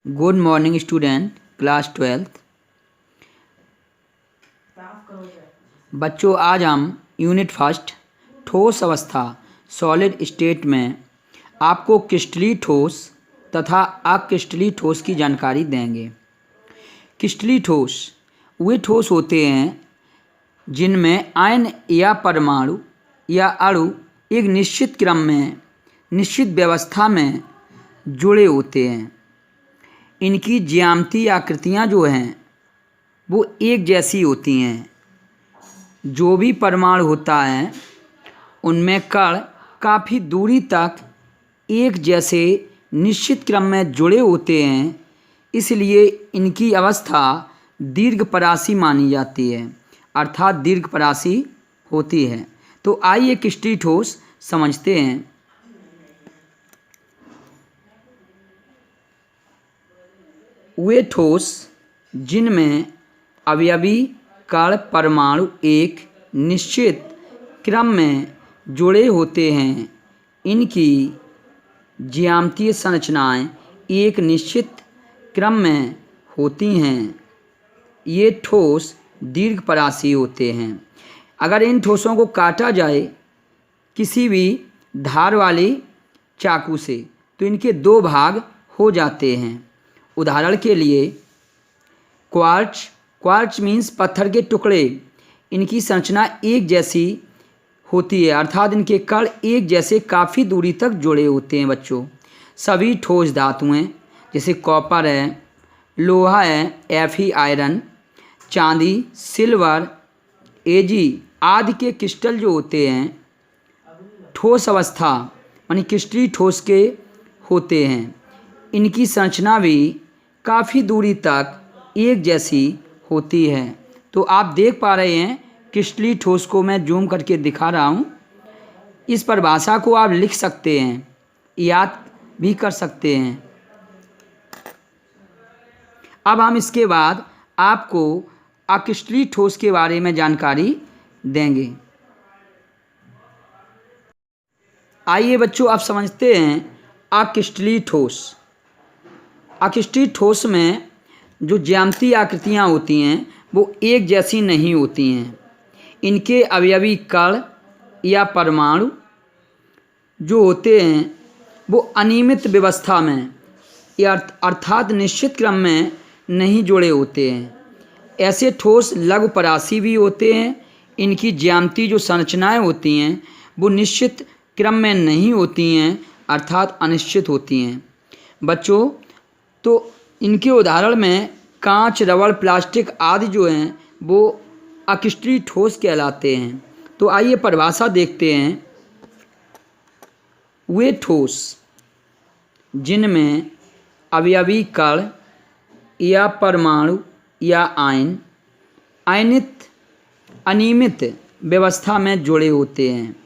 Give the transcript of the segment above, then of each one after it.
Good morning student, class 12th। बच्चों, आज हम यूनिट फर्स्ट ठोस अवस्था सॉलिड स्टेट में आपको क्रिस्टलीय ठोस तथा अक्रिस्टलीय ठोस की जानकारी देंगे। क्रिस्टलीय ठोस वे ठोस होते हैं जिनमें आयन या परमाणु या अणु एक निश्चित क्रम में निश्चित व्यवस्था में जुड़े होते हैं। इनकी ज्यामितीय आकृतियाँ जो हैं वो एक जैसी होती हैं। जो भी परमाणु होता है उनमें कण काफ़ी दूरी तक एक जैसे निश्चित क्रम में जुड़े होते हैं, इसलिए इनकी अवस्था दीर्घपरासी मानी जाती है, अर्थात दीर्घपरासी होती है। तो आइए क्रिस्टलीय ठोस समझते हैं। वे ठोस जिनमें अवयवी कण परमाणु एक निश्चित क्रम में जुड़े होते हैं, इनकी ज्यामितीय संरचनाएं एक निश्चित क्रम में होती हैं। ये ठोस दीर्घपरासी होते हैं। अगर इन ठोसों को काटा जाए किसी भी धार वाली चाकू से तो इनके दो भाग हो जाते हैं। उदाहरण के लिए क्वार्ट्ज मीन्स पत्थर के टुकड़े। इनकी संरचना एक जैसी होती है, अर्थात इनके कण एक जैसे काफ़ी दूरी तक जुड़े होते हैं। बच्चों, सभी ठोस धातुएं जैसे कॉपर है, लोहा है, Fe आयरन, चांदी, सिल्वर, Ag आदि के क्रिस्टल जो होते हैं ठोस अवस्था यानी क्रिस्टलीय ठोस के होते हैं। इनकी संरचना भी काफ़ी दूरी तक एक जैसी होती है। तो आप देख पा रहे हैं क्रिस्टलीय ठोस को मैं जूम करके दिखा रहा हूँ। इस परिभाषा को आप लिख सकते हैं, याद भी कर सकते हैं। अब हम इसके बाद आपको अक्रिस्टलीय ठोस के बारे में जानकारी देंगे। आइए बच्चों, आप समझते हैं अक्रिस्टलीय ठोस। अक्रिस्टलीय ठोस में जो ज्यामितीय आकृतियाँ होती हैं वो एक जैसी नहीं होती हैं। इनके अवयवी कण या परमाणु जो होते हैं वो अनियमित व्यवस्था में या अर्थात निश्चित क्रम में नहीं जुड़े होते हैं। ऐसे ठोस लघुपरासी भी होते हैं। इनकी ज्यामितीय जो संरचनाएं होती हैं वो निश्चित क्रम में नहीं होती हैं, अर्थात अनिश्चित होती हैं। बच्चों, तो इनके उदाहरण में कांच, रबड़, प्लास्टिक आदि जो हैं वो अक्रिस्टलीय ठोस कहलाते हैं। तो आइए परिभाषा देखते हैं। वे ठोस जिनमें अवयवी कण या परमाणु या आयन अनियमित व्यवस्था में जुड़े होते हैं,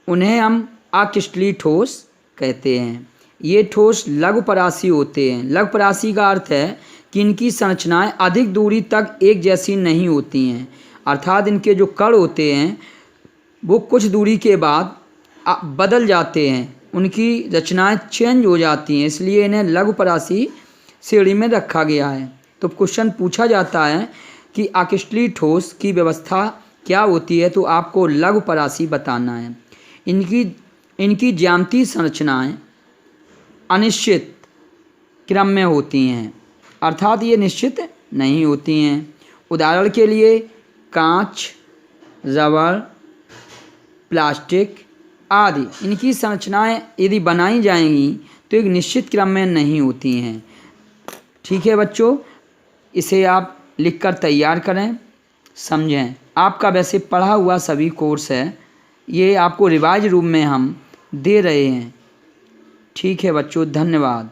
उन्हें हम अक्रिस्टलीय ठोस कहते हैं। ये ठोस लघुपरासी होते हैं। लघुपरासी का अर्थ है कि इनकी संरचनाएं अधिक दूरी तक एक जैसी नहीं होती हैं, अर्थात इनके जो कण होते हैं वो कुछ दूरी के बाद बदल जाते हैं, उनकी रचनाएं चेंज हो जाती हैं, इसलिए इन्हें लघुपरासी श्रेणी में रखा गया है। तो क्वेश्चन पूछा जाता है कि अक्रिस्टलीय ठोस की व्यवस्था क्या होती है, तो आपको लघुपरासी बताना है। इनकी ज्यामितीय संरचनाएं अनिश्चित क्रम में होती हैं, अर्थात ये निश्चित नहीं होती हैं। उदाहरण के लिए कांच, रबड़, प्लास्टिक आदि इनकी संरचनाएं यदि बनाई जाएंगी तो एक निश्चित क्रम में नहीं होती हैं। ठीक है बच्चों, इसे आप लिखकर तैयार करें, समझें। आपका वैसे पढ़ा हुआ सभी कोर्स है, ये आपको रिवाइज रूप में हम दे रहे हैं। ठीक है बच्चों, धन्यवाद।